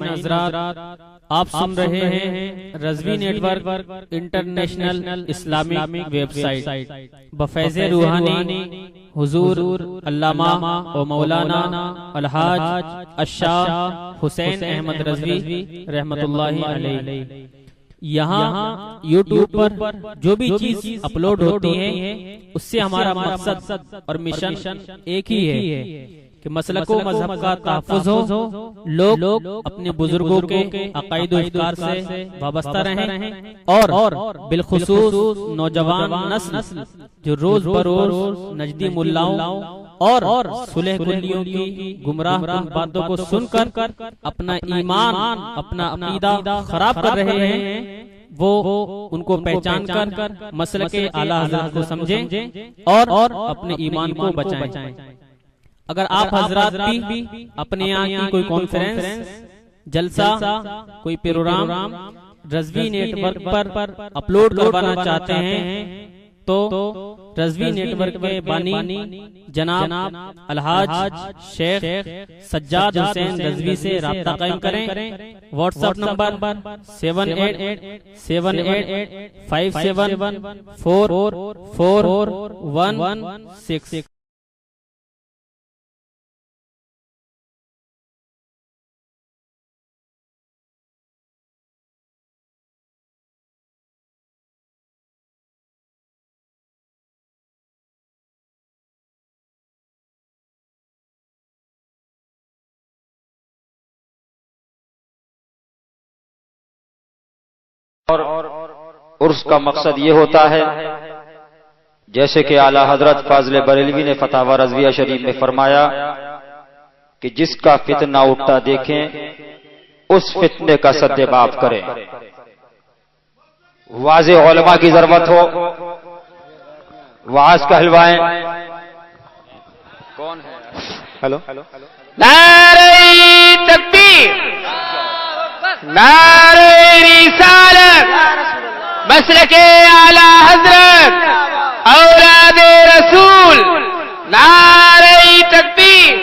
سامعین حضرات، آپ سن رہے ہیں Rizvi network international Islamic website بفیض روحانی حضور علامہ و مولانا الحاج الشاہ حسین احمد رضوی رحمت اللہ علیہ۔ یہاں یوٹیوب پر جو بھی چیز اپلوڈ ہوتی ہے اس سے ہمارا مقصد اور مشن ایک ہی ہے کہ مسلک و مذہب کا تحفظ ہو، لوگ اپنے بزرگوں کے عقائد و افکار سے وابستہ رہیں اور بالخصوص نوجوان نسل جو روز بروز نجدی ملاؤں اور صلح کلیوں کی گمراہ کن باتوں کو سن کر اپنا ایمان اپنا عقیدہ خراب کر رہے ہیں، وہ ان کو پہچان کر مسلک اعلیٰ حضرت کو سمجھیں اور اپنے ایمان کو بچائیں۔ اگر آپ حضرات بھی اپنے یہاں کی کوئی کانفرنس، جلسہ، کوئی پروگرام رضوی نیٹ ورک پر اپلوڈ کروانا چاہتے ہیں تو رضوی نیٹ ورک کے بانی جناب الحاج شیخ سجاد حسین رضوی سے رابطہ قائم کریں۔ What's app number 7887574416۔ اور عرس کا مقصد یہ ہوتا ہے، جیسے کہ اعلیٰ حضرت فاضل بریلوی نے فتاوی رضویہ شریف میں فرمایا کہ جس کا فتنہ اٹھتا دیکھیں اس فتنے کا سد باب کریں۔ واضح علماء کی ضرورت ہو، وعظ کہلوائیں۔ کون ہے؟ ہلو، نعرہ تکبیر، نعرہ رسالت، مسلک اعلی حضرت، اولاد رسول، نعرہ تکبیر،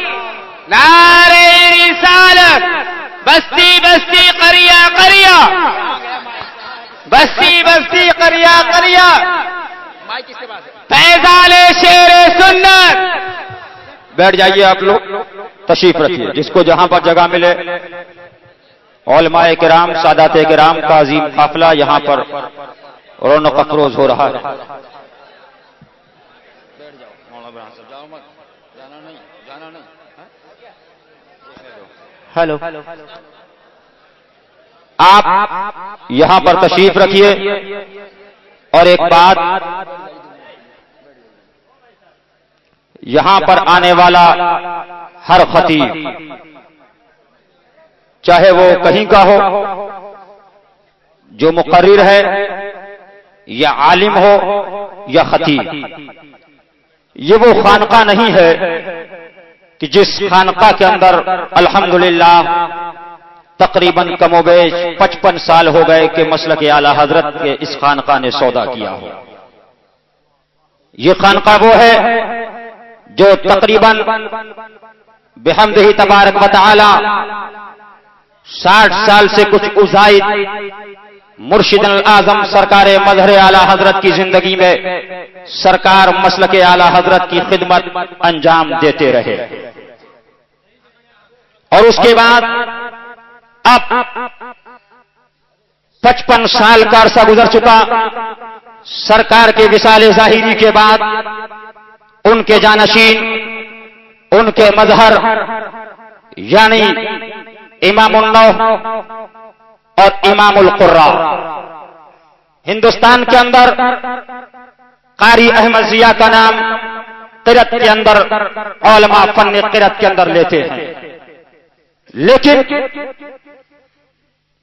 نعرہ رسالت، بستی بستی قریہ قریہ، بستی بستی قریہ قریہ، فیضان شیر سنت۔ بیٹھ جائیے آپ لوگ، تشریف رکھیے، جس کو جہاں پر جگہ ملے۔ علماء کرام، سادات کرام کا عظیم قافلہ یہاں پر رونق افروز ہو رہا ہے۔ ہلو، آپ یہاں پر تشریف رکھیے۔ اور ایک بات، یہاں پر آنے والا ہر خطیب، چاہے وہ کہیں کا ہو، جو مقرر ہے یا عالم ہو یا خطیب، یہ وہ خانقاہ نہیں ہے کہ جس خانقاہ کے اندر الحمدللہ تقریباً کم و بیش 55 سال ہو گئے کہ مسلک اعلیٰ حضرت کے اس خانقاہ نے سودا کیا ہو۔ یہ خانقاہ وہ ہے جو تقریباً بحمدہ تبارک و تعالی 60 سال سے کچھ زائد مرشد الاعظم سرکار مظہر اعلیٰ حضرت کی زندگی میں سرکار مسلک اعلیٰ حضرت کی خدمت انجام دیتے رہے، اور اس کے بعد اب 55 سال کا عرصہ گزر چکا۔ سرکار کے وصال ظاہری کے بعد ان کے جانشین، ان کے مظہر یعنی امام النو اور امام القرا، ہندوستان کے اندر قاری احمد ضیاء کا نام قرأت کے اندر علماء فن قرأت کے اندر لیتے ہیں، لیکن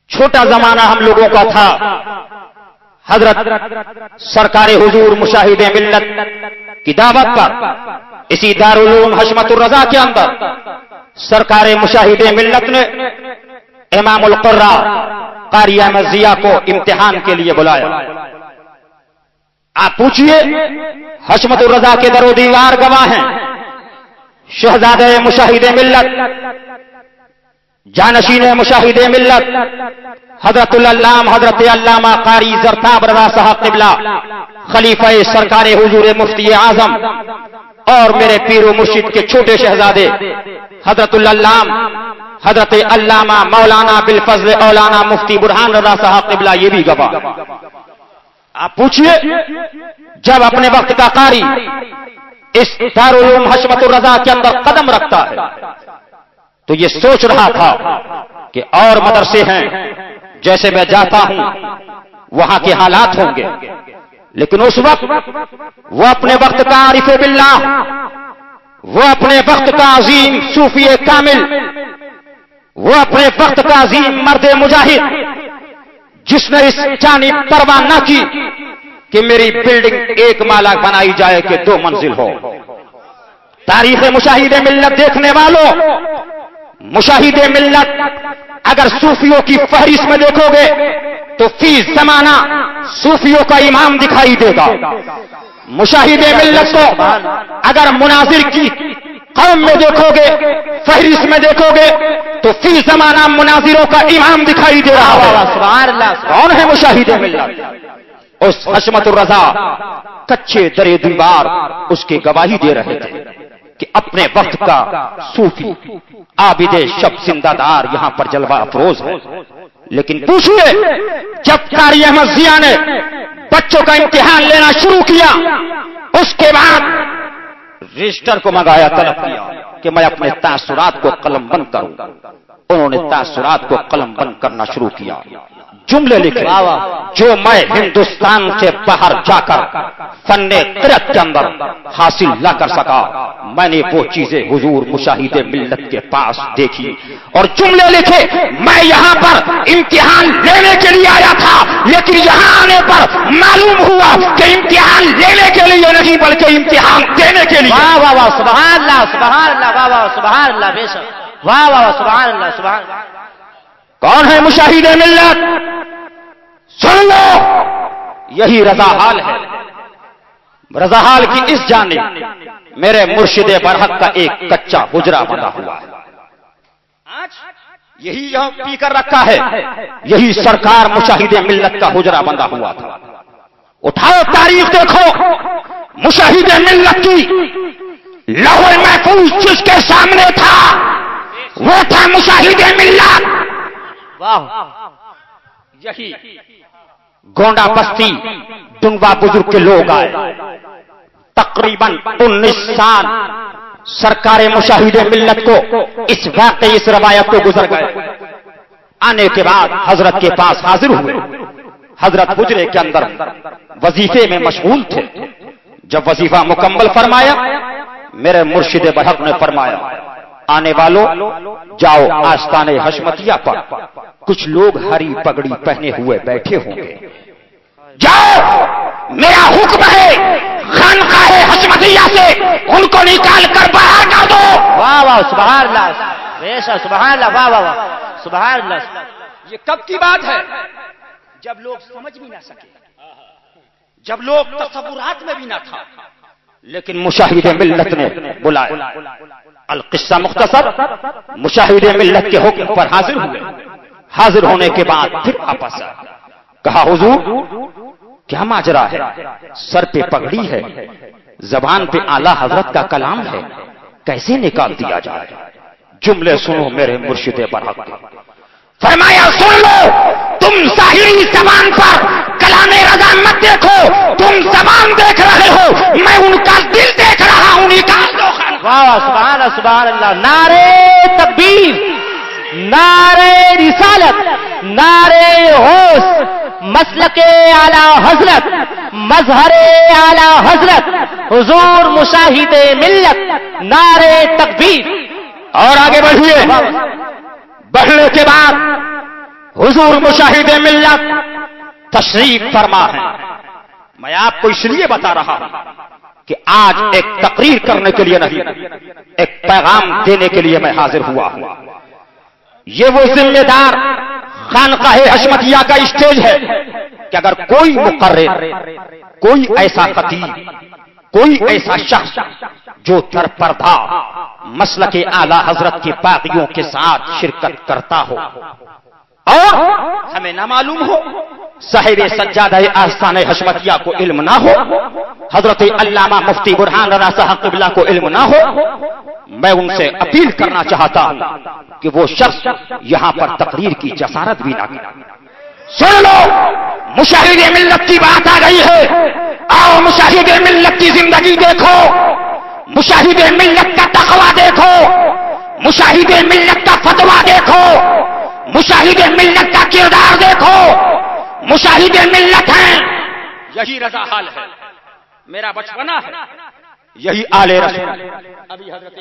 چھوٹا زمانہ ہم لوگوں کا تھا۔ حضرت سرکار حضور مشاہد ملت کی دعوت پر اسی دارالعلوم حشمت الرضا کے اندر سرکار مشاہد ملت نے امام القرا قاری احمد ضیاء کو امتحان کے لیے بلایا۔ آپ پوچھئے، حشمت الرضا کے در و دیوار گواہ ہیں، شہزادہ مشاہد ملت جانشین مشاہد ملت حضرت العلام حضرت علامہ قاری زرتاب رضا صاحب قبلہ خلیفہ سرکار حضور مفتی اعظم اور میرے پیر و مرشد کے چھوٹے شہزادے حضرت العلام حضرت علامہ مولانا بالفضل اولانا مفتی برہان رضا صاحب قبلہ یہ بھی گواہ. آپ پوچھئے جب اپنے وقت کا قاری اس دارالعلوم حشمت الرضا کے اندر قدم رکھتا ہے تو یہ سوچ رہا تھا کہ اور مدرسے ہیں جیسے میں جاتا ہوں وہاں کے حالات ہوں گے، لیکن اس وقت وہ اپنے وقت کا عارف باللہ، وہ اپنے وقت کا عظیم صوفی کامل، وہ اپنے وقت کا عظیم مرد مجاہد جس نے اس جانب پرواہ نہ کی کہ میری بلڈنگ ایک مالا بنائی جائے کہ 2 منزل ہو. تاریخ مشاہد ملت دیکھنے والوں، مشاہد ملت اگر صوفیوں کی فہرست میں دیکھو گے تو فی زمانہ صوفیوں کا امام دکھائی دے گا. مشاہد ملت کو اگر مناظر کی قوم میں دیکھو گے، فہرست میں دیکھو گے تو فی زمانہ مناظروں کا امام دکھائی دے رہا ہے. سبحان اللہ. کون ہے مشاہد ملت؟ اس حشمت الرضا کچے درے دیوار اس کی گواہی دے رہے تھے کہ اپنے وقت کا صوفی عابد شب زندہ دار یہاں پر جلوہ افروز ہے. لیکن پوچھئے جب قاری احمد ضیاء نے بچوں کا امتحان لینا شروع کیا اس کے بعد رجسٹر کو منگایا، طلب کیا کہ میں اپنے تاثرات کو قلم بند کروں. انہوں نے تاثرات کو قلم بند کرنا شروع کیا، جملے لکھے جو میں ہندوستان سے باہر جا کر فن قرأت کے اندر حاصل نہ کر سکا، میں نے وہ چیزیں حضور مشاہد ملت کے پاس دیکھی. اور جملے لکھے میں یہاں پر امتحان لینے کے لیے آیا تھا، لیکن یہاں آنے پر معلوم ہوا کہ امتحان لینے کے لیے نہیں بلکہ امتحان دینے کے لیے. واہ واہ واہ سبحان اللہ سبحان اللہ، واہ واہ سبحان اللہ، بے شک واہ واہ سبحان اللہ سبحان اللہ. کون ہے مشاہد ملت؟ سن لو، یہی رضا حال ہے. رضا حال کی اس جانب میرے مرشد برحق کا ایک کچا حجرہ بنا ہوا ہے. یہی یہاں پی کر رکھا ہے، یہی سرکار مشاہد ملت کا حجرہ بنا ہوا تھا. اٹھاؤ تاریخ دیکھو، مشاہد ملت کی لوح محفوظ جس کے سامنے تھا وہ تھا مشاہد ملت. یہی گونڈا بستی ڈنگوا بزرگ کے لوگ آئے، تقریباً 19 سال سرکار مشاہد ملت کو اس واقعے اس روایت کو گزر گئے. آنے کے بعد حضرت کے پاس حاضر ہوئے. حضرت حجرے کے اندر وظیفے میں مشغول تھے. جب وظیفہ مکمل فرمایا میرے مرشد برحق نے فرمایا آنے والوں جاؤ آستانے حشمتیہ پر کچھ لوگ ہری پگڑی پہنے ہوئے بیٹھے ہوں گے، جاؤ میرا حکم ہے خانقاہ حشمتیہ سے ان کو نکال کر باہر کر دو. واہ واہ سبحان اللہ، بے شک سبحان اللہ، واہ واہ واہ سبحان اللہ. یہ کب کی بات ہے؟ جب لوگ سمجھ بھی نہ سکے، جب لوگ تصورات میں بھی نہ تھا، لیکن مشاہد ملت نے بلایا. القصہ مختصر، مشاہد ملت کے حکم پر حاضر ہوئے. حاضر ہونے کے بعد پھر واپس آئے. کہا حضور کیا ماجرا ہے؟ سر پہ پگڑی ہے، زبان پہ اعلیٰ حضرت کا کلام ہے، کیسے نکال دیا جائے؟ جملے سنو میرے مرشد برحق. فرمایا سن لو، تم ظاہری زبان پر کلام رضا مت دیکھو، تم زبان دیکھ رہے ہو، میں ان کا دل دیکھ رہا ہوں. نکال دو. واہ سبحان اللہ سبحان اللہ. نعرے تکبیر، نعرے رسالت، نعرے غوث، مسلک اعلی حضرت، مظہر اعلی حضرت حضور مشاہد ملت، نعرے تکبیر. اور آگے بڑھیے. بڑھنے کے بعد حضور مشاہد ملت تشریف فرما ہے. میں آپ کو اس لیے بتا رہا ہوں کہ آج ایک تقریر کرنے کے لیے نہیں، ایک پیغام دینے کے لیے میں حاضر ہوا ہوں. یہ وہ ذمہ دار خانقاہ حشمتیہ کا اسٹیج ہے کہ اگر کوئی مقرر، کوئی ایسا خطیب، کوئی ایسا شخص جو در پردہ مسلک اعلی حضرت کے باغیوں کے ساتھ شرکت کرتا ہو اور ہمیں نہ معلوم ہو، صاحب سجادہ آستان حشمتیہ کو علم نہ ہو، حضرت علامہ مفتی برہان رضا صاحب قبلہ کو علم نہ ہو، میں ان سے اپیل کرنا چاہتا ہوں کہ وہ شخص یہاں پر تقریر کی جسارت بھی نہ کرے۔ سن لو، مشاہد ملت کی بات آ گئی ہے، آؤ مشاہد ملت کی زندگی دیکھو، مشاہد ملت کا تقویٰ دیکھو، مشاہد ملت کا فتویٰ دیکھو، مشاہد ملت کا کردار دیکھو، مشاہد ملت ہیں۔ یہی رضا حال ہے، میرا بچپنا ہے، یہی آل رسول۔ ابھی حضرت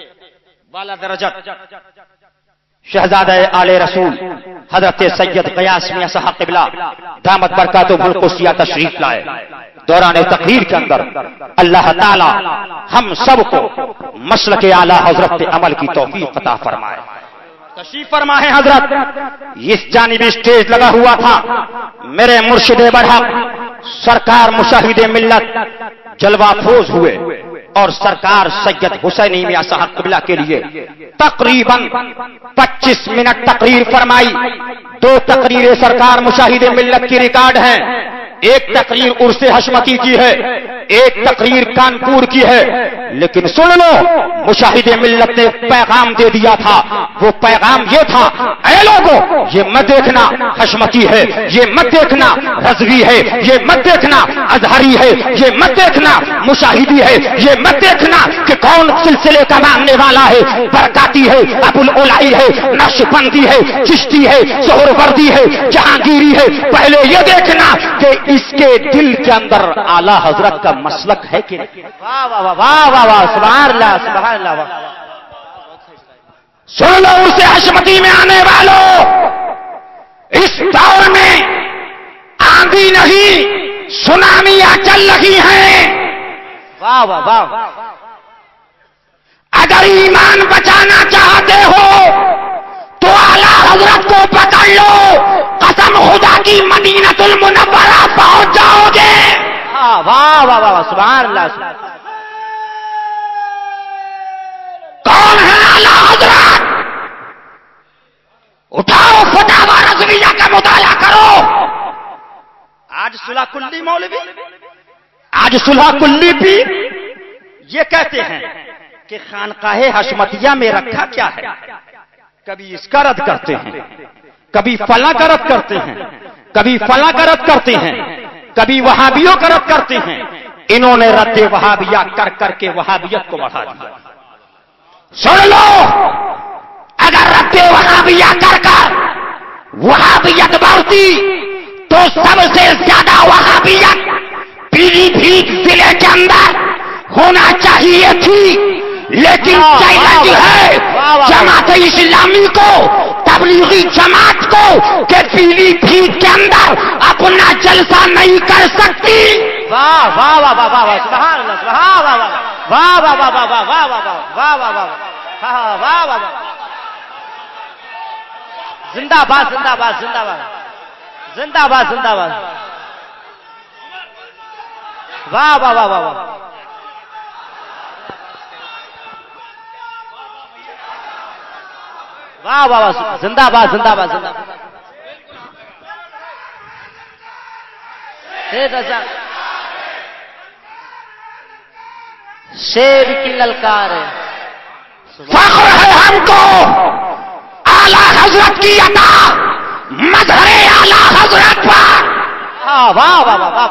والا درجت شہزادہ آل رسول حضرت سید قیاس میاں صاحب قبلہ دامت برکاتہم القدسیہ تشریف لائے۔ دوران تقریر کے اندر اللہ تعالی ہم سب کو مسلک اعلی حضرت پہ عمل کی توفیق عطا فرمائے۔ تشریف فرما ہے حضرت، اس جانب اسٹیج لگا ہوا تھا، میرے مرشد برحق سرکار مشاہد ملت جلوہ فروز ہوئے اور سرکار سید حسینی میاں صاحب قبلہ کے لیے تقریباً 25 منٹ تقریر فرمائی۔ 2 تقریریں سرکار مشاہد ملت کی ریکارڈ ہیں، ایک تقریر عرس حشمتی کی ہے، ایک تقریر کانپور کی ہے، لیکن سن لو مشاہد ملت نے پیغام دے دیا تھا، وہ پیغام یہ تھا، اے لوگوں یہ مت دیکھنا حشمتی ہے، یہ مت دیکھنا رضوی ہے، یہ مت دیکھنا ازہری ہے، یہ مت دیکھنا مشاہدی ہے، یہ مت دیکھنا کہ کون سلسلے کا ماننے والا ہے، برکاتی ہے، ابو العلائی ہے، نقشبندی ہے، چشتی ہے، سہروردی ہے، جہانگیری ہے، پہلے یہ دیکھنا کہ اس کے دل کے اندر اعلی حضرت کا مسلک ہے کہ نہیں۔ واہ واہ واہ واہ واہ، سبحان اللہ سبحان اللہ۔ سن لو اسے حشمتی میں آنے والوں، اس دور میں آندھی نہیں سونامیاں چل رہی ہیں۔ واہ واہ واہ، اگر ایمان بچانا چاہتے ہو تو اعلی حضرت کو پکڑ لو، قسم خدا کی مدینہ المنورہ پہنچ جاؤ گے۔ واہ واہ واہ واہ، سبحان اللہ۔ کون ہے اعلی حضرت؟ اٹھاؤ فتاوی رضویہ کا مطالعہ کرو۔ آج صلح کلی مولوی، آج صلح کلی بھی یہ کہتے ہیں کہ خانقاہ حشمتیہ میں رکھا کیا ہے، کبھی اس کا رد کرتے ہیں، کبھی فلاں کا رد کرتے ہیں، کبھی فلاں کا رد کرتے ہیں، کبھی وہابیوں کا رد کرتے ہیں۔ انہوں نے رد وہابیہ کر کر کے وہابیت کو بڑھا دیا۔ سن لو، اگر رد وہابیہ کر کر وہابیت بڑھتی تو سب سے زیادہ وہابیت پیلی بھیت ضلع کے اندر ہونا چاہیے تھی، لیکن چیلنج ہے جماعت اسلامی کو، تبلیغی جماعت کو کہ پیلی بھیت کے اندر اپنا جلسہ نہیں کر سکتی۔ واہ واہ واہ واہ واہ، سبحان اللہ سبحان اللہ، واہ واہ واہ واہ واہ واہ واہ واہ واہ واہ واہ واہ، زندہ باد زندہ باد زندہ باد زندہ باد زندہ باد، واہ واہ واہ واہ واہ، واہ واہ واہ، زندہ باد زندہ باد زندہ باد۔ شیر کی للکار ہے، فخر ہے ہم کو اعلی حضرت کی عطا، مظہر اعلی حضرت پر، واہ واہ واہ واہ واہ،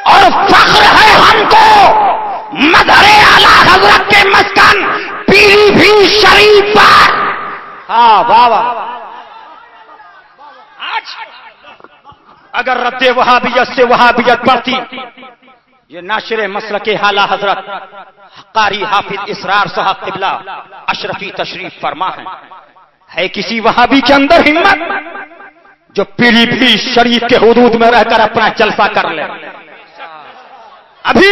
اور فخر ہے ہم کو مظہر اعلی حضرت کے مسکن پیلی بھیت شریف پر۔ ہاں واہ واہ، اگر رد وہابیت سے وہابیت بڑھتی، یہ ناشر مسلک اعلی حضرت قاری حافظ اسرار صاحب قبلہ اشرفی تشریف فرما ہے کسی وہابی کے اندر ہمت جو پیلی بھیت شریف کے حدود میں رہ کر اپنا جلسہ کر لے؟ ابھی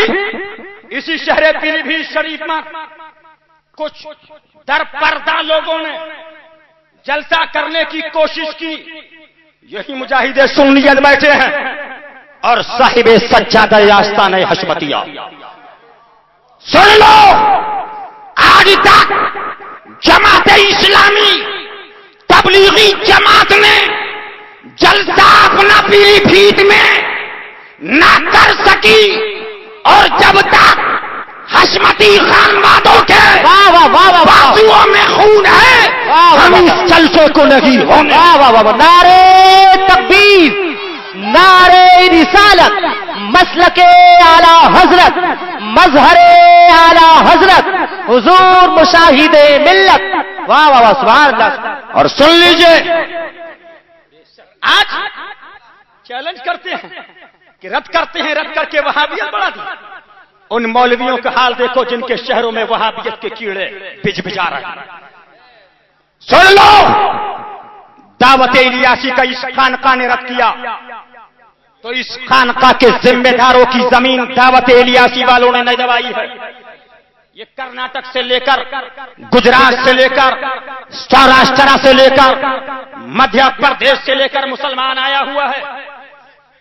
اسی شہر پیلی بھیت شریف میں کچھ در پردہ لوگوں نے جلسہ کرنے کی کوشش کی، یہی مجاہد سنیت بیٹھے ہیں اور صاحب سجادہ آستان حشمتیہ سن لو، آج تک جماعت اسلامی تبلیغی جماعت نے جلسہ اپنا پیلی بھیت میں نہ کر سکی، اور جب تک حشمتی خانوادوں کے بازوؤں میں خون ہے ہم اس جلسے کو نہیں ہونے۔ نعرے تکبیر، نعرے رسالت، مسلک اعلی حضرت، مظہر اعلی حضرت، حضور مشاہد ملت، واہ واہ واہ سبحان اللہ۔ اور سن لیجئے، آج چیلنج کرتے ہیں کہ رد کرتے ہیں، رد کر کے وہابیت بڑھا دی۔ ان مولویوں کا حال دیکھو جن کے شہروں میں وہابیت کے کیڑے بج بجا رہے ہیں۔ سن لو، دعوت الیاسی کا اس خانقاہ نے رد کیا تو اس خانقاہ کے ذمہ داروں کی زمین دعوت الیاسی والوں نے نہیں دبائی ہے۔ یہ کرناٹک سے لے کر گجرات سے لے کر سوراشٹر سے لے کر مدھیہ پردیش سے لے کر مسلمان آیا ہوا ہے۔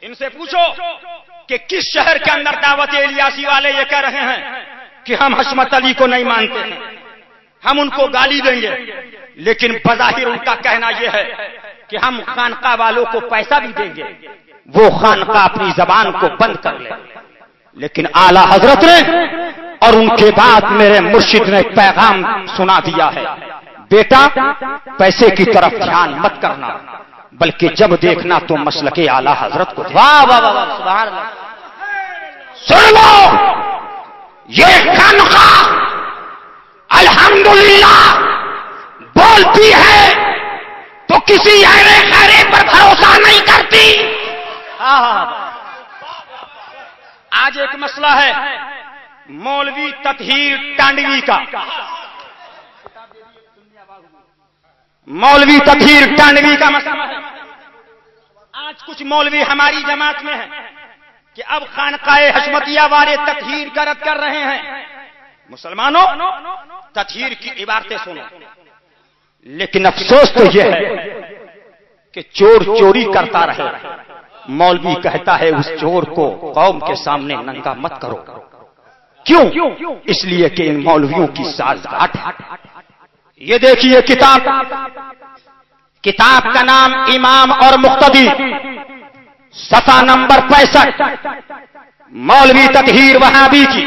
ان سے پوچھو کہ کس شہر کے اندر دعوت الیاسی والے یہ کہہ رہے ہیں کہ ہم حشمت علی کو نہیں مانتے ہیں، ہم ان کو گالی دیں گے، لیکن بظاہر ان کا کہنا یہ ہے کہ ہم خانقاہ والوں کو پیسہ بھی دیں گے۔ وہ خانقاہ اپنی زبان کو بند کر لے، لیکن اعلی حضرت نے اور ان کے بعد میرے مرشد نے پیغام سنا دیا ہے، بیٹا پیسے کی طرف دھیان مت کرنا، بلکہ جب دیکھنا تو مسلک اعلی حضرت کو دیکھنا۔ واہ واہ واہ سبحان اللہ۔ سن لو، یہ خانقاہ الحمدللہ بولتی ہے تو کسی ایرے خیرے پر بھروسہ نہیں کرتی۔ آج ایک مسئلہ ہے مولوی تطہیر ٹانڈوی کا، مولوی تطہیر ٹانڈوی کا مسئلہ مسئلہ ہے۔ آج کچھ مولوی ہماری جماعت میں ہیں کہ اب خانقاہ حشمتیہ والے تطہیر کا رد کر رہے ہیں۔ مسلمانوں، تطہیر کی عبارتیں سنو، لیکن افسوس تو یہ ہے کہ چور چوری کرتا رہے، مولوی کہتا ہے اس چور کو قوم کے سامنے ننگا مت کرو۔ کیوں؟ اس لیے کہ ان مولویوں کی سازگاٹ ہے۔ یہ دیکھیے کتاب کا نام امام اور مقتدی، صفحہ نمبر 65، مولوی تطہیر وہابی کی،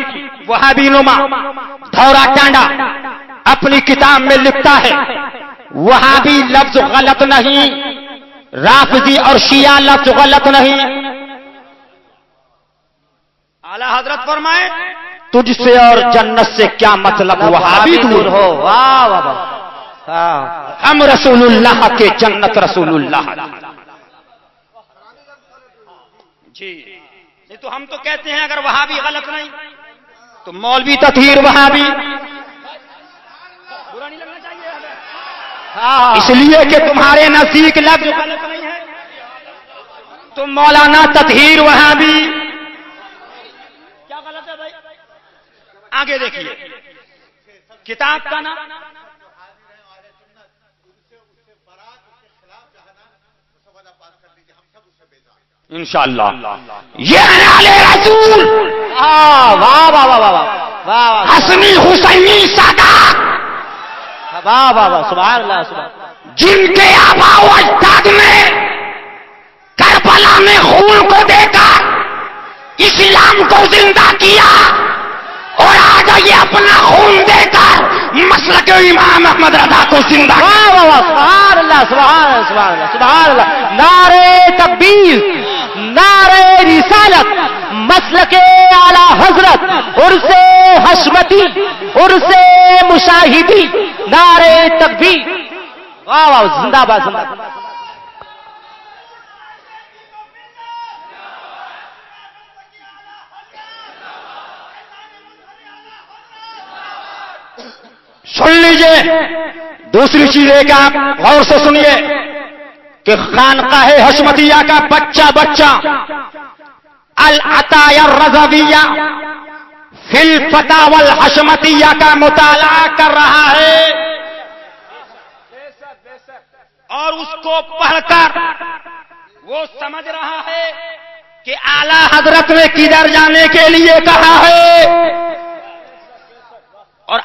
وہابی نما دھورا ٹانڈا اپنی کتاب میں لکھتا ہے وہابی لفظ غلط نہیں، رافضی اور شیعہ لفظ غلط نہیں۔ اعلی حضرت فرمائے تجھ سے اور جنت سے کیا مطلب، وہابی دور ہو، واہ واہ واہ۔ ہم رسول اللہ کے جنت رسول اللہ۔ جی نہیں تو ہم تو کہتے ہیں اگر وہابی غلط نہیں تو مولوی تطہیر وہابی، برا نہیں لگنا چاہیے ہمیں۔ اس لیے کہ تمہارے نزدیک لفظ غلط نہیں ہے تو مولانا تطہیر وہابی۔ کیا غلط ہے بھائی؟ آگے دیکھیے کتاب کا نام انشاءاللہ یہ نالے رسول واہ واہ واہ واہ واہ واہ حسنی حسینی سادات، واہ واہ واہ سبحان اللہ سبحان اللہ۔ جن کے آبا و اجداد نے کربلا میں خون کو دے کر اسلام کو زندہ کیا، اور آج یہ اپنا خون دے کر مسلک امام احمد رضا کو زندہ کیا۔ واہ واہ واہ سبحان اللہ سبحان اللہ سبحان اللہ سبحان اللہ۔ نعرے تکبیر، نعرے رسالت، مسلک اعلی حضرت، عرس حشمتی، عرس مشاہدی، نعرے تکبیر، واہ واہ زندہ باد زندہ باد۔ سن لیجئے دوسری چیز ہے کہ آپ غور سے سنیے کہ خانقاہ حشمتیہ کا بچہ العطایا الرضویہ فی الفتاوی الحشمتیہ کا مطالعہ کر رہا ہے، اور اس کو پڑھ کر وہ سمجھ رہا ہے کہ اعلی حضرت نے کدھر جانے کے لیے کہا ہے۔ اور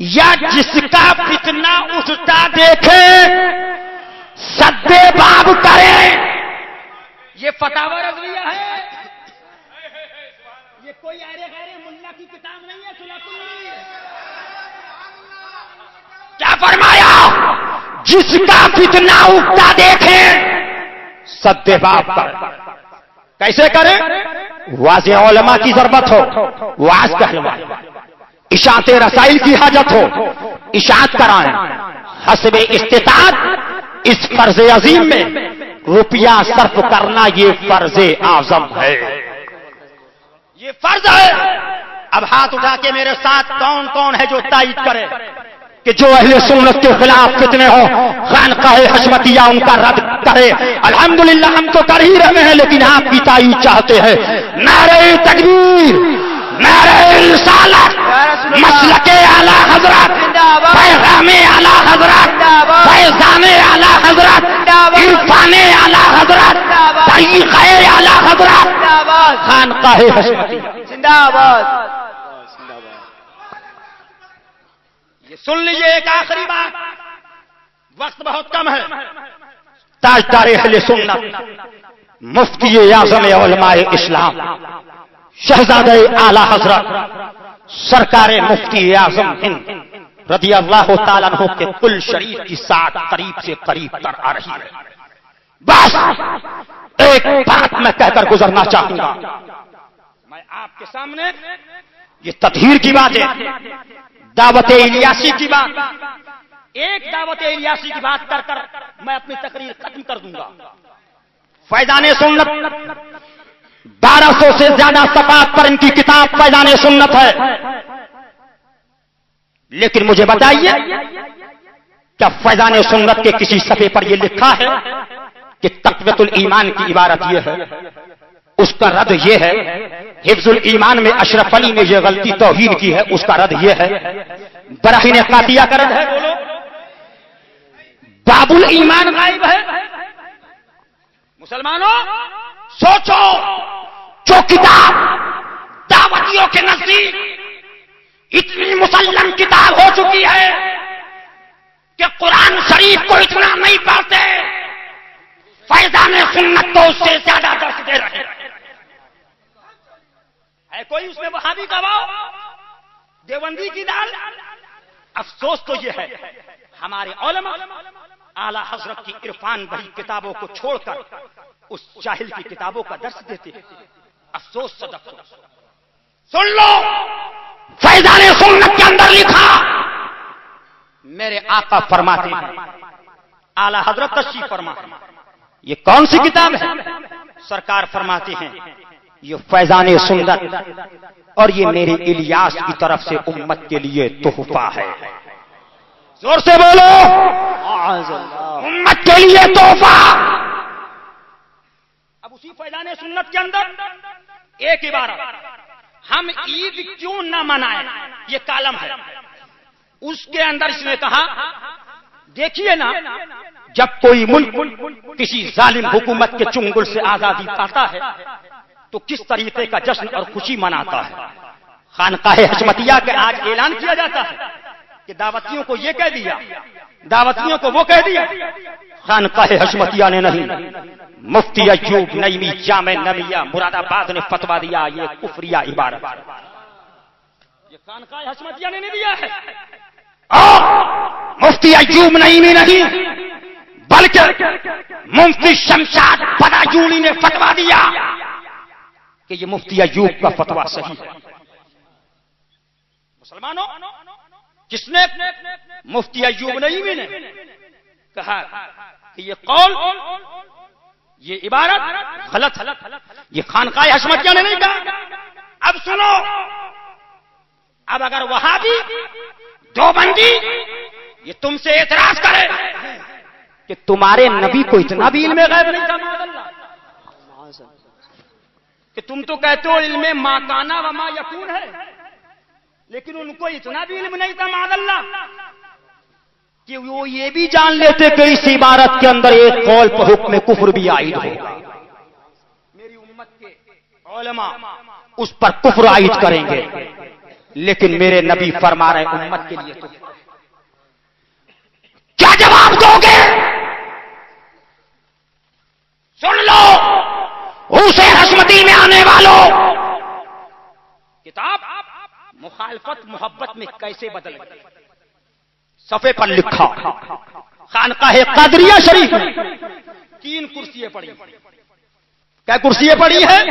یا جس کا فتنہ اٹھتا دیکھے سدے باب کرے. یہ فتاوی رضویہ ہے، یہ کوئی ارے غیر ملا کی کتاب نہیں ہے. کیا فرمایا؟ جس کا فتنہ اٹھتا دیکھے سدے باب پر. کیسے کرے؟ واضح علماء کی ضرورت ہو، واعظ کہلوائے، اشاعت رسائل کی حاجت ہو، اشاعت کرائیں. حسب استطاعت اس فرض عظیم میں روپیہ صرف کرنا یہ فرض اعظم ہے، یہ فرض ہے. اب ہاتھ اٹھا کے میرے ساتھ کون کون ہے جو تائید کرے کہ جو اہل سنت کے خلاف فتنے ہو خانقاہ حشمتیہ ان کا رد کرے. الحمدللہ ہم تو کر ہی رہے ہیں، لیکن آپ کی تائید چاہتے ہیں. نعرہ تکبیر، نعرہ رسالت، مسلک اعلی حضرت، پیغام اعلی حضرت، فیضان اعلی حضرت، عرفان اعلی حضرت، طریقہ اعلی حضرت، خانقاہ حشمتیہ زندہ باد. یہ سن لیجئے ایک آخری بات، وقت بہت کم ہے. تاجدار اہل سنت، مفتی اعظم علماء اسلام، شہزادہ اعلی حضرت سرکار مفتی اعظم ہند رضی اللہ تعالیٰ عنہ کے کل شریف کی ساتھ قریب سے قریب تر آ رہی ہے. بس ایک بات میں کہہ کر گزرنا چاہوں گا. میں آپ کے سامنے یہ تطہیر کی بات ہے، دعوت الیاسی کی بات، ایک دعوت الیاسی کی بات کر کر میں اپنی تقریر ختم کر دوں گا. فیضان سنت 1200 سے زیادہ صفحات پر ان کی کتاب فیضان سنت ہے. لیکن مجھے بتائیے کیا فیضان سنت کے کسی صفحے پر یہ لکھا ہے کہ تقویت الایمان کی عبارت یہ ہے؟ اس کا رد یہ ہے. حفظ الایمان میں اشرف علی نے یہ غلطی توہین کی ہے، اس کا رد یہ ہے. براہین قاطعہ کا رد ہے. باب الایمان غائب ہے. مسلمانوں سوچو، جو کتاب دعوتیوں کے نزدیک اتنی مسلم کتاب ہو چکی ہے کہ قرآن شریف کو اتنا نہیں پڑھتے، فیضان سنت تو اس سے زیادہ درس دے رہے ہیں. ہے کوئی اس میں وہابی کا واؤ، دیوبندی کی دال؟ افسوس تو یہ ہے ہمارے علماء اعلی حضرت کی عرفان بھری کتابوں کو چھوڑ کر اس جاہل کی کتابوں کا درس دیتے ہیں. افسوس صد افسوس. سن لو، فیضان سنت کے اندر لکھا، میرے آقا فرماتے ہیں، اعلی حضرت تشریف فرماتے ہیں، یہ کون سی کتاب ہے؟ سرکار فرماتے ہیں یہ فیضان سنت اور یہ میرے الیاس کی طرف سے امت کے لیے تحفہ ہے. زور سے بولو، امت کے لیے تحفہ. اب اسی فیضان سنت کے اندر ایک عبارت، ہم عید کیوں نہ منائیں، یہ کالم ہے. اس کے اندر اس نے کہا، دیکھیے نا، جب کوئی ملک کسی ظالم حکومت کے چنگل سے آزادی پاتا ہے تو کس طریقے کا جشن اور خوشی مناتا ہے. خانقاہ حشمتیہ کے آج اعلان کیا جاتا ہے کہ دعوتیوں کو یہ کہہ دیا، دعوتیوں کو وہ کہہ دیا. خانقاہ حشمتیہ نے نہیں، مفتی ایوب نعیمی جامع نمیہ مراد آباد نے فتویٰ دیا یہ کفریہ عبارت. یہ خانقاہ حشمتیہ نے نہیں دیا ہے، مفتی ایوب نعیمی نہیں بلکہ مفتی شمشاد بدایونی نے فتویٰ دیا کہ یہ مفتی ایوب کا فتویٰ صحیح ہے. مسلمانوں، کس نے؟ مفتی ایوب نعیمی نے کہا کہ یہ قول، یہ عبارت غلط ہے، یہ خانقاہ حشمتیہ نے نہیں کہا. اب سنو، اب اگر وہابی دیوبندی یہ تم سے اعتراض کرے کہ تمہارے نبی کو اتنا بھی علم غیب نہیں تھا، کہ تم تو کہتے ہو علم ما کان و ما یکون ہے، لیکن ان کو اتنا بھی علم نہیں تھا معاذ اللہ کہ وہ یہ بھی جان لیتے کہ اس عبارت کے اندر ایک قول پر حکم کفر بھی عائد ہوگا. میری امت کے علماء اس پر کفر عائد کریں گے، لیکن میرے نبی فرما رہے امت کے لیے تو کیا جواب دو گے؟ سن لو اسے حشمتی میں آنے والوں، کتاب مخالفت محبت میں کیسے بدل گئی، صفحے پر لکھا خانقاہ قادریہ شریف میں 3 کرسیاں پڑی. کیا کرسیاں پڑی ہیں؟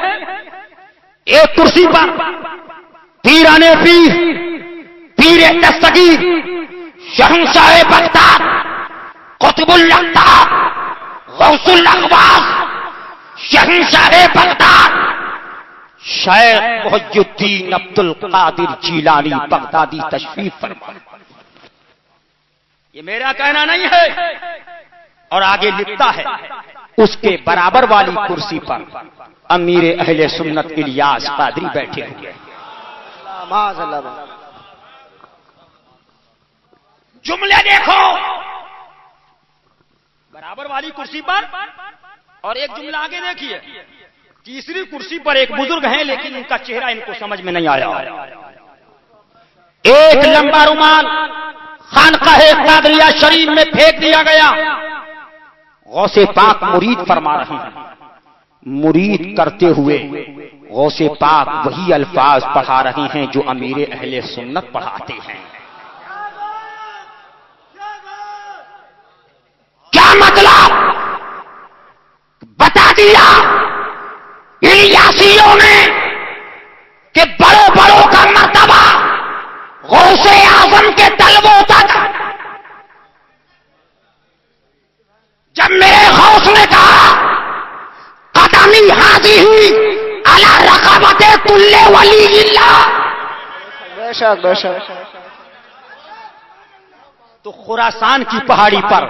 ایک کرسی پر پیران پیر، پیر دستگیر، شہنشاہ بغداد، قطب الاقطاب، غوث الاغواث، شہنشاہ بغداد شیخ محی الدین عبد القادر جیلانی بغدادی تشریف فرما. یہ میرا کہنا نہیں ہے، اور آگے لکھتا ہے اس کے برابر والی کرسی پر امیر اہل سنت الیاس قادری بیٹھے ہوئے. جملے دیکھو برابر والی کرسی پر، اور ایک جملہ آگے دیکھیے، تیسری کرسی پر ایک بزرگ ہیں لیکن ان کا چہرہ ان کو سمجھ میں نہیں آیا. ایک لمبا رومال خانقاہ قادریہ شریف میں پھینک دیا گیا. غوث پاک مرید فرما رہے ہیں، مرید کرتے ہوئے غوث پاک وہی الفاظ پڑھا رہے ہیں جو امیر اہل سنت پڑھاتے ہیں. کیا مطلب؟ بتا دیا الیاسیوں نے کہ بڑوں بڑوں کا مرتبہ غوث اعظم کے طلبوں تک. جب میرے غوث نے کہا قدمی حاضی ہوئی علی رقبت کل ولی اللہ، بے شک بے شک، تو خراسان کی پہاڑی پر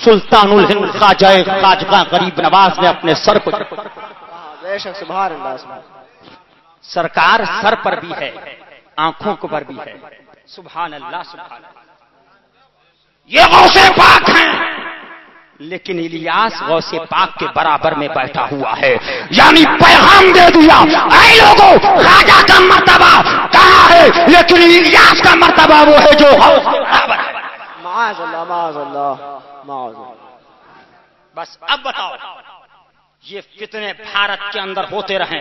سلطان الہند خواجہ خواجہ غریب نواز نے اپنے سر کو، بے شک، سبحان اللہ سبحان اللہ. سرکار سر پر بھی ہے، آنکھوں کو پر بھی ہے. سبحان اللہ سبحان اللہ. یہ غوث پاک ہیں لیکن الیاس غوث پاک کے برابر میں بیٹھا ہوا ہے. یعنی پیغام دے دیا، اے لوگوں خواجہ کا مرتبہ کہاں ہے لیکن الیاس کا مرتبہ وہ ہے جو غوث کے برابر ہے. معاذ اللہ معاذ اللہ معاذ اللہ. بس اب بتاؤ یہ فتنے بھارت کے اندر ہوتے رہیں.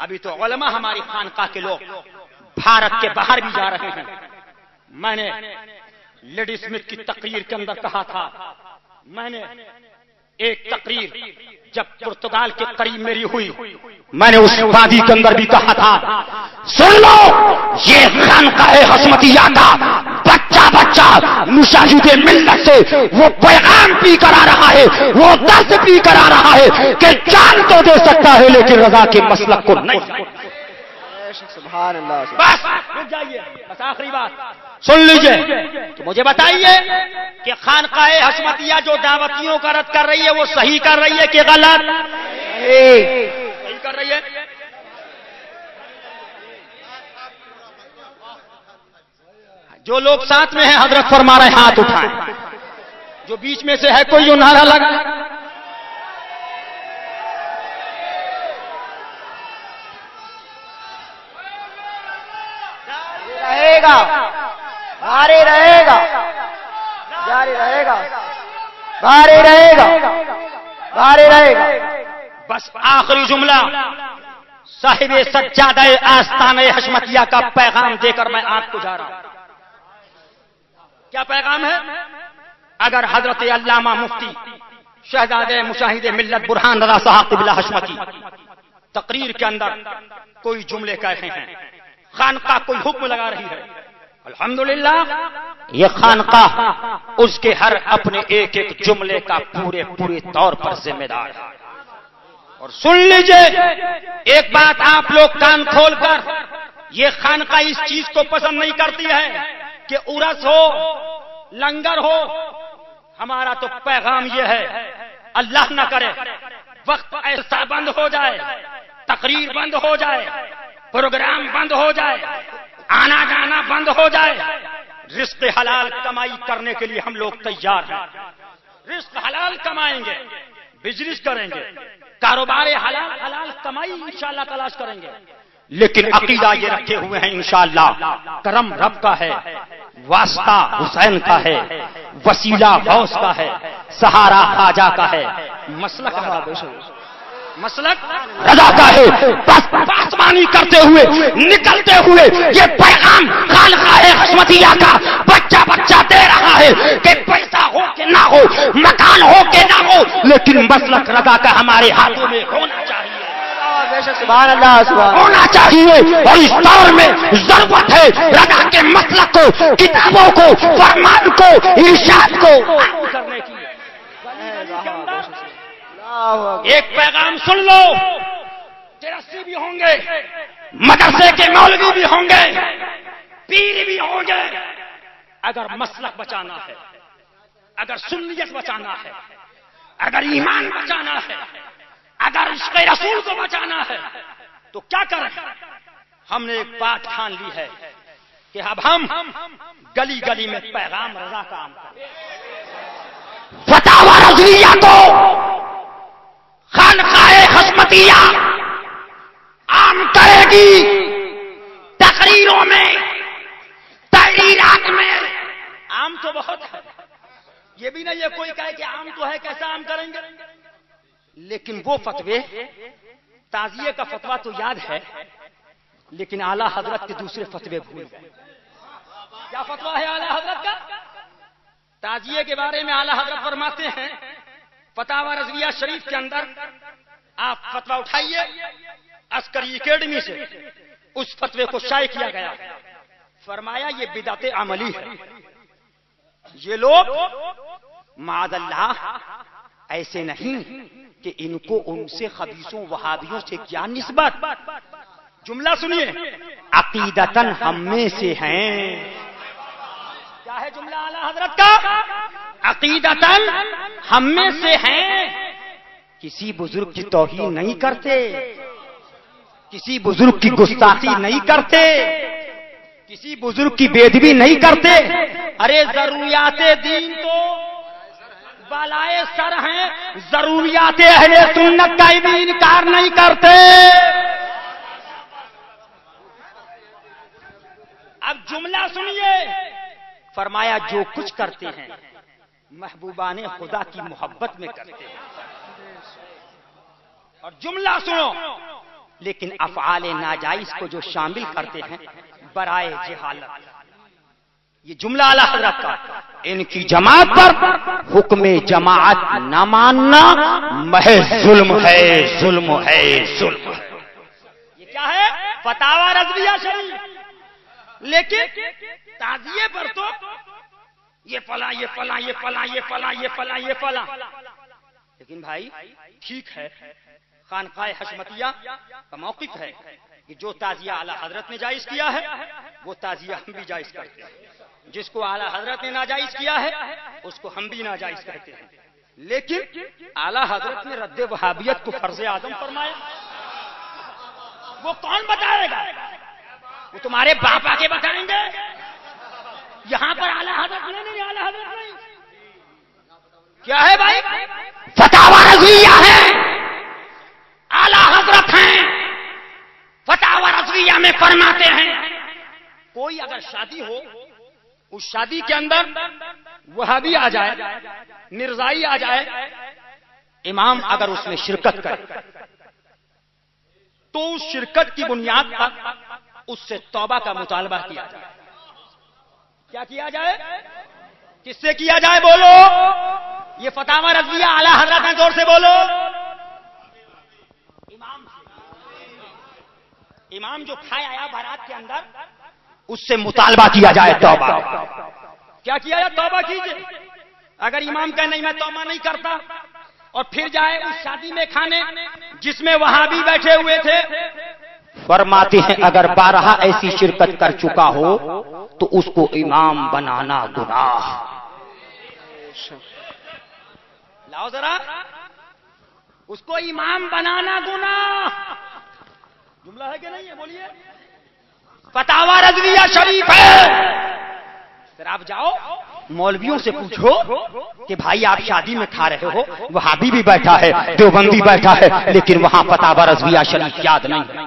ابھی تو علماء ہماری خانقاہ کے لوگ بھارت کے باہر بھی جا رہے ہیں. میں نے لیڈی اسمتھ کی تقریر کے اندر کہا تھا، میں نے ایک تقریر جب پرتگال کے قریب میری ہوئی، میں نے اس وادی کے اندر بھی کہا تھا سن لو یہ خانقاہ حشمتیہ کا بچہ بچہ مشاہد ملت سے وہ پیغام پی کر آ رہا ہے، وہ درد پی کر آ رہا ہے کہ جان تو دے سکتا ہے لیکن رضا کے مسلک کو نہیں. سبحان اللہ. بس رک جائیے، بس آخری بات سن لیجئے. تو مجھے بتائیے کہ خانقاہ حشمتیہ جو دعوتیوں کا رد کر رہی ہے وہ صحیح کر رہی ہے کہ غلط؟ صحیح کر رہی ہے. جو لوگ ساتھ میں ہیں حضرت فرما رہے ہیں ہاتھ اٹھائیں. جو بیچ میں سے ہے کوئی جو نعرہ لگا. رہے گا، جاری رہے گا، جاری رہے گا، جاری رہے گا، جاری رہے گا. بس آخری جملہ صاحب سجادہ آستانہ حشمتیہ کا پیغام دے کر میں آپ کو جا رہا ہوں. کیا پیغام ہے؟ اگر حضرت علامہ مفتی شہزادہ مشاہد ملت برہان رضا صاحب قبلہ حشمتی تقریر کے اندر کوئی جملے کہے ہیں، خانقاہ کوئی حکم لگا رہی ہے، الحمدللہ یہ خانقاہ اس کے ہر اپنے ایک ایک جملے کا پورے طور پر ذمہ دار ہے. اور سن لیجئے ایک بات آپ لوگ کان کھول کر، یہ خانقاہ اس چیز کو پسند نہیں کرتی ہے کہ عرس ہو لنگر ہو. ہمارا تو پیغام یہ ہے اللہ نہ کرے وقت ایسا بند ہو جائے، تقریر بند ہو جائے، پروگرام بند ہو جائے، آنا جانا بند ہو جائے، رزق حلال کمائی کرنے کے لیے ہم لوگ تیار ہیں. رزق حلال کمائیں گے، بزنس کریں گے، کاروبار حلال کمائی انشاءاللہ تلاش کریں گے. لیکن عقیدہ یہ رکھے ہوئے ہیں انشاءاللہ کرم رب کا ہے، واسطہ حسین کا ہے، وسیلہ غوث کا ہے، سہارا خواجہ کا ہے، مسلک رضا کا ہے. بس پاسمانی کرتے ہوئے نکلتے ہوئے یہ پیغام خالقہ حشمتیہ کا بچہ بچہ دے رہا ہے کہ پیسہ ہو کہ نہ ہو، مکان ہو کہ نہ ہو، لیکن مسلک رضا کا ہمارے ہاتھوں میں ہونا چاہیے، سبحان اللہ سبحان ہونا چاہیے. اور اس دور میں ضرورت ہے رضا کے مسلک کو، کتابوں کو، فرمان کو، ارشاد کو کرنے کی. ایک پیغام سن لو، چرسی بھی ہوں گے، مدرسے کے مولوی بھی ہوں گے، پیر بھی ہوں گے. اگر مسلک بچانا ہے، اگر سنیت بچانا ہے، اگر ایمان بچانا ہے، اگر عشق رسول کو بچانا ہے تو کیا کریں؟ ہم نے ایک بات ٹھان لی ہے کہ اب ہم گلی گلی میں پیغام رضا کا عام کریں. فتاوی رضویہ کو خانقاہ حشمتیہ عام کرے گی، تقریروں میں، تحریرات میں. عام تو بہت ہے، یہ بھی نہیں یہ کوئی کہے کہ عام تو ہے، کیسا عام کریں گے؟ لیکن وہ فتوے، تعزیے کا فتویٰ تو یاد ہے، لیکن اعلیٰ حضرت کے دوسرے فتوے بھول گئے. کیا فتویٰ ہے اعلیٰ حضرت کا؟ تعزیے کے بارے میں اعلیٰ حضرت فرماتے ہیں فتاوی رضویہ شریف کے اندر آپ فتویٰ اٹھائیے، عسکری اکیڈمی سے اس فتوے کو شائع کیا گیا. فرمایا یہ بدعت عملی ہے، یہ لوگ معاذ اللہ ایسے نہیں کہ ان کو ان سے خبیثوں وہابیوں سے کیا نسبت. جملہ سنیے، عقیدتاً ہم میں سے ہیں. کیا ہے جملہ اعلیٰ حضرت کا؟ عقیدتاً ہم میں سے ہیں. کسی بزرگ کی توہین نہیں کرتے، کسی بزرگ کی گستاخی نہیں کرتے، کسی بزرگ کی بے ادبی نہیں کرتے. ارے ضروریات دین تو بالائے سر ہیں، ضروریات اہل سنت کا بھی انکار نہیں کرتے. اب جملہ سنیے، فرمایا جو کچھ کرتے ہیں محبوبان خدا کی محبت میں کرتے ہیں. اور جملہ سنو، لیکن افعال ناجائز کو جو شامل کرتے ہیں برائے جہالت. یہ جملہ اعلیٰ حضرت کا. ان کی جماعت پر حکم جماعت نہ ماننا محض ظلم ہے، ظلم ہے، ظلم ہے. یہ کیا ہے؟ فتاوی رضویہ شریف. لیکن تعزیے پر تو یہ فلاں، یہ فلاں، یہ فلاں، یہ فلاں، یہ فلاں، یہ فلاں. لیکن بھائی ٹھیک ہے، خانقاہ حشمتیہ کا موقف ہے کہ جو تعزیہ اعلیٰ حضرت نے جائز کیا ہے وہ تعزیہ ہم بھی جائز کرتے ہیں. جس کو اعلیٰ حضرت نے ناجائز کیا ہے اس کو ہم بھی ناجائز کہتے ہیں. لیکن اعلیٰ حضرت نے رد وہابیت کو فرض اعظم فرمایا. وہ کون بتائے گا؟ وہ تمہارے باپ آ کے بتائیں گے. یہاں پر اعلیٰ حضرت نہیں، اعلیٰ حضرت نہیں. کیا ہے بھائی؟ فتاوی رضویہ ہے، اعلیٰ حضرت ہیں. فتاوی رضویہ میں فرماتے ہیں کوئی اگر شادی ہو، اس شادی کے اندر وہابی آ جائے، مرزائی آ جائے، امام اگر اس میں شرکت کرے تو اس شرکت کی بنیاد پر اس سے توبہ کا مطالبہ کیا جائے. کیا کیا جائے؟ کس سے کیا جائے؟ بولو. یہ فتاوی رضویہ اعلیٰ حضرت ہیں، زور سے بولو. امام جو کھائے آیا بارات کے اندر، اس سے مطالبہ کیا جائے توبہ. کیا کیا جائے؟ توبہ کیجئے. اگر امام کہے نہیں میں توبہ نہیں کرتا اور پھر جائے اس شادی میں کھانے جس میں وہابی بیٹھے ہوئے تھے، فرماتے ہیں اگر بارہا ایسی شرکت کر چکا ہو تو اس کو امام بنانا گناہ. لاؤ ذرا، اس کو امام بنانا گناہ. جملہ ہے کہ نہیں ہے؟ بولیے. فتاوی رضویہ شریف ہے. پھر آپ جاؤ مولویوں سے پوچھو کہ بھائی آپ شادی میں کھا رہے ہو، وہابی بھی بیٹھا ہے، دیوبندی بیٹھا ہے، لیکن وہاں فتاوی رضویہ شریف یاد نہیں ہے.